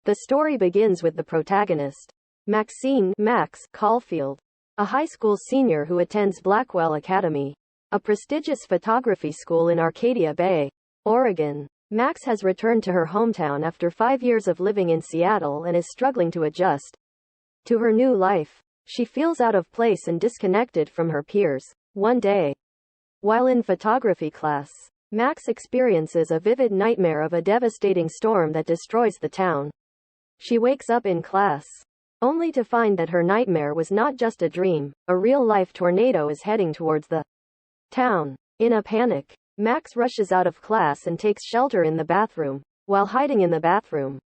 The story begins with the protagonist, Max Caulfield, a high school senior who attends Blackwell Academy, a prestigious photography school in Arcadia Bay, Oregon. Max has returned to her hometown after 5 years of living in Seattle and is struggling to adjust to her new life. She feels out of place and disconnected from her peers. One day, while in photography class, Max experiences a vivid nightmare of a devastating storm that destroys the town. She wakes up in class, only to find that her nightmare was not just a dream. A real-life tornado is heading towards the town. In a panic, Max rushes out of class and takes shelter in the bathroom. While hiding in the bathroom,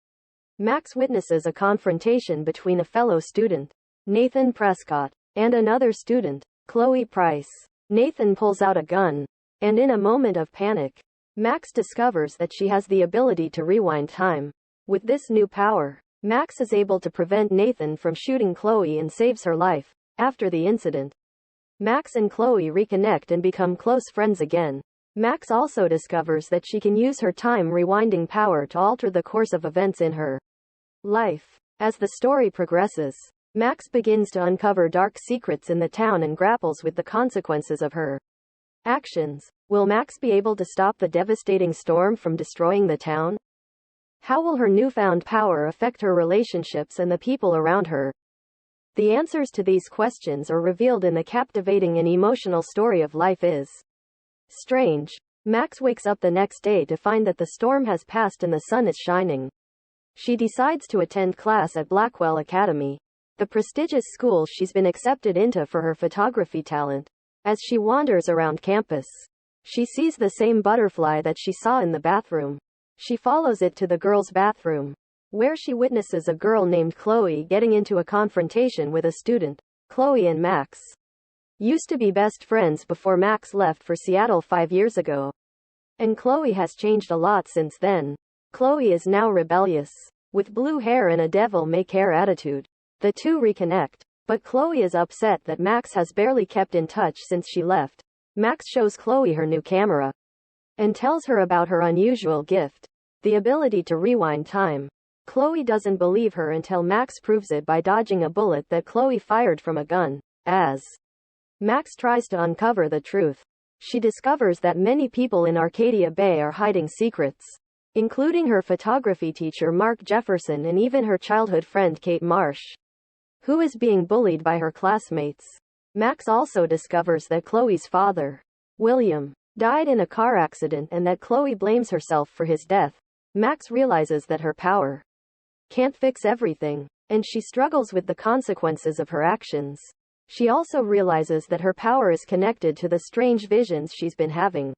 Max witnesses a confrontation between a fellow student, Nathan Prescott, and another student, Chloe Price. Nathan pulls out a gun, and in a moment of panic, Max discovers that she has the ability to rewind time. With this new power, Max is able to prevent Nathan from shooting Chloe and saves her life. After the incident, Max and Chloe reconnect and become close friends again. Max also discovers that she can use her time rewinding power to alter the course of events in her life. As the story progresses, Max begins to uncover dark secrets in the town and grapples with the consequences of her actions. Will Max be able to stop the devastating storm from destroying the town? How will her newfound power affect her relationships and the people around her? The answers to these questions are revealed in the captivating and emotional story of Life is Strange. Max wakes up the next day to find that the storm has passed and the sun is shining. She decides to attend class at Blackwell Academy, the prestigious school she's been accepted into for her photography talent. As she wanders around campus, she sees the same butterfly that she saw in the bathroom. She follows it to the girls' bathroom, where she witnesses a girl named Chloe getting into a confrontation with a student. Chloe and Max used to be best friends before Max left for Seattle 5 years ago. And Chloe has changed a lot since then. Chloe is now rebellious, with blue hair and a devil-may-care attitude. The two reconnect, but Chloe is upset that Max has barely kept in touch since she left. Max shows Chloe her new camera and tells her about her unusual gift, the ability to rewind time. Chloe doesn't believe her until Max proves it by dodging a bullet that Chloe fired from a gun. As Max tries to uncover the truth, she discovers that many people in Arcadia Bay are hiding secrets, including her photography teacher Mark Jefferson and even her childhood friend Kate Marsh, who is being bullied by her classmates. Max also discovers that Chloe's father, William, died in a car accident and that Chloe blames herself for his death. Max realizes that her power can't fix everything, and she struggles with the consequences of her actions. She also realizes that her power is connected to the strange visions she's been having,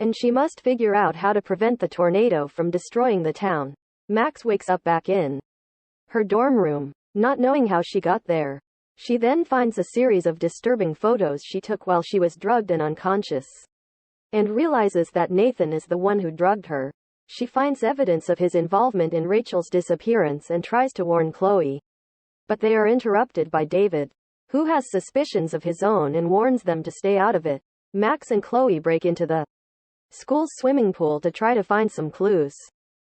and she must figure out how to prevent the tornado from destroying the town. Max wakes up back in her dorm room, not knowing how she got there. She then finds a series of disturbing photos she took while she was drugged and unconscious, and realizes that Nathan is the one who drugged her. She finds evidence of his involvement in Rachel's disappearance and tries to warn Chloe, but they are interrupted by David, who has suspicions of his own and warns them to stay out of it. Max and Chloe break into the school's swimming pool to try to find some clues,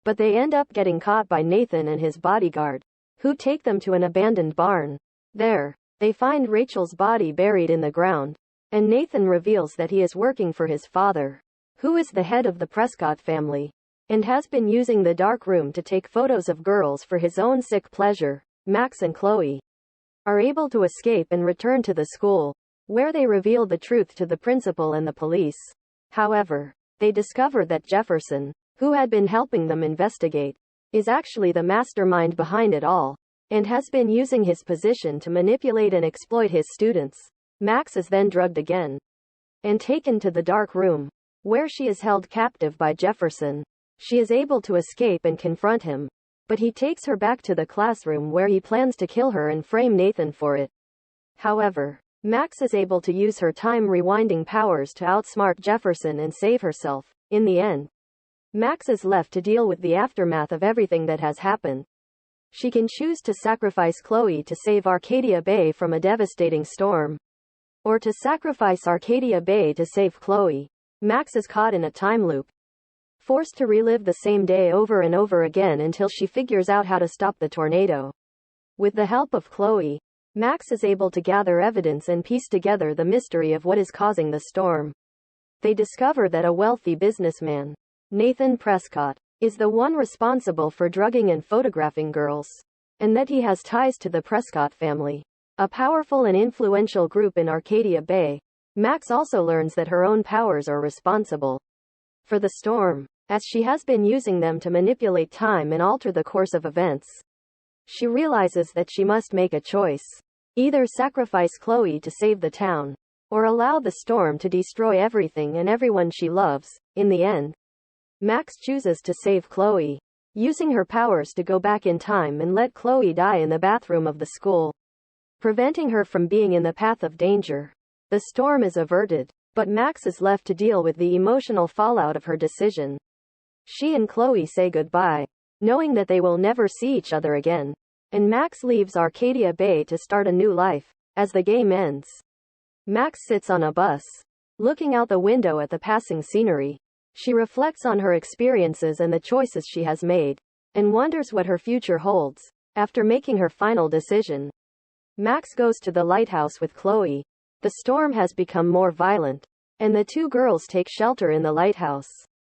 but they end up getting caught by Nathan and his bodyguard, who take them to an abandoned barn. There, they find Rachel's body buried in the ground, and Nathan reveals that he is working for his father, who is the head of the Prescott family, and has been using the dark room to take photos of girls for his own sick pleasure. Max and Chloe are able to escape and return to the school, where they reveal the truth to the principal and the police. However, they discover that Jefferson, who had been helping them investigate, is actually the mastermind behind it all, and has been using his position to manipulate and exploit his students. Max is then drugged again and taken to the dark room, where she is held captive by Jefferson. She is able to escape and confront him, but he takes her back to the classroom where he plans to kill her and frame Nathan for it. However, Max is able to use her time rewinding powers to outsmart Jefferson and save herself. In the end, Max is left to deal with the aftermath of everything that has happened. She can choose to sacrifice Chloe to save Arcadia Bay from a devastating storm, or to sacrifice Arcadia Bay to save Chloe. Max is caught in a time loop, forced to relive the same day over and over again until she figures out how to stop the tornado. With the help of Chloe, Max is able to gather evidence and piece together the mystery of what is causing the storm. They discover that a wealthy businessman, Nathan Prescott, is the one responsible for drugging and photographing girls, and that he has ties to the Prescott family, a powerful and influential group in Arcadia Bay. Max also learns that her own powers are responsible for the storm, as she has been using them to manipulate time and alter the course of events. She realizes that she must make a choice. Either sacrifice Chloe to save the town, or allow the storm to destroy everything and everyone she loves. In the end, Max chooses to save Chloe, using her powers to go back in time and let Chloe die in the bathroom of the school, preventing her from being in the path of danger. The storm is averted, but Max is left to deal with the emotional fallout of her decision. She and Chloe say goodbye, knowing that they will never see each other again, and Max leaves Arcadia Bay to start a new life. As the game ends, Max sits on a bus, looking out the window at the passing scenery. She reflects on her experiences and the choices she has made, and wonders what her future holds. After making her final decision, Max goes to the lighthouse with Chloe. The storm has become more violent, and the two girls take shelter in the lighthouse.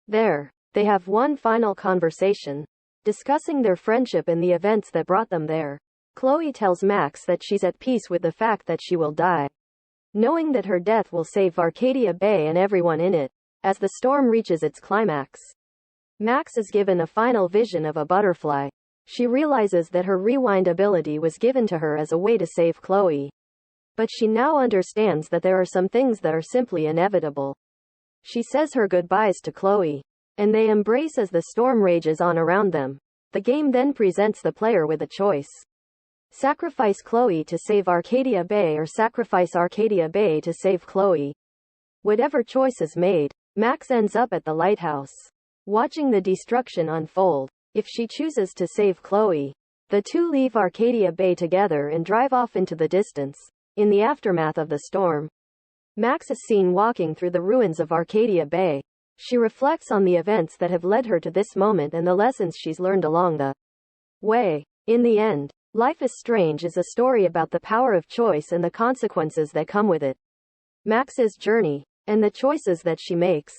There, they have one final conversation, discussing their friendship and the events that brought them there. Chloe tells Max that she's at peace with the fact that she will die, knowing that her death will save Arcadia Bay and everyone in it. As the storm reaches its climax, Max is given a final vision of a butterfly. She realizes that her rewind ability was given to her as a way to save Chloe, but she now understands that there are some things that are simply inevitable. She says her goodbyes to Chloe, and they embrace as the storm rages on around them. The game then presents the player with a choice. Sacrifice Chloe to save Arcadia Bay, or sacrifice Arcadia Bay to save Chloe. Whatever choice is made, Max ends up at the lighthouse, watching the destruction unfold. If she chooses to save Chloe, the two leave Arcadia Bay together and drive off into the distance. In the aftermath of the storm, Max is seen walking through the ruins of Arcadia Bay. She reflects on the events that have led her to this moment and the lessons she's learned along the way. In the end, Life is Strange is a story about the power of choice and the consequences that come with it. Max's journey, and the choices that she makes,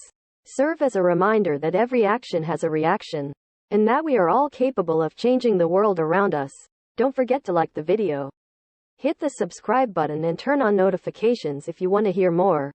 serve as a reminder that every action has a reaction, and that we are all capable of changing the world around us. Don't forget to like the video, hit the subscribe button and turn on notifications if you want to hear more.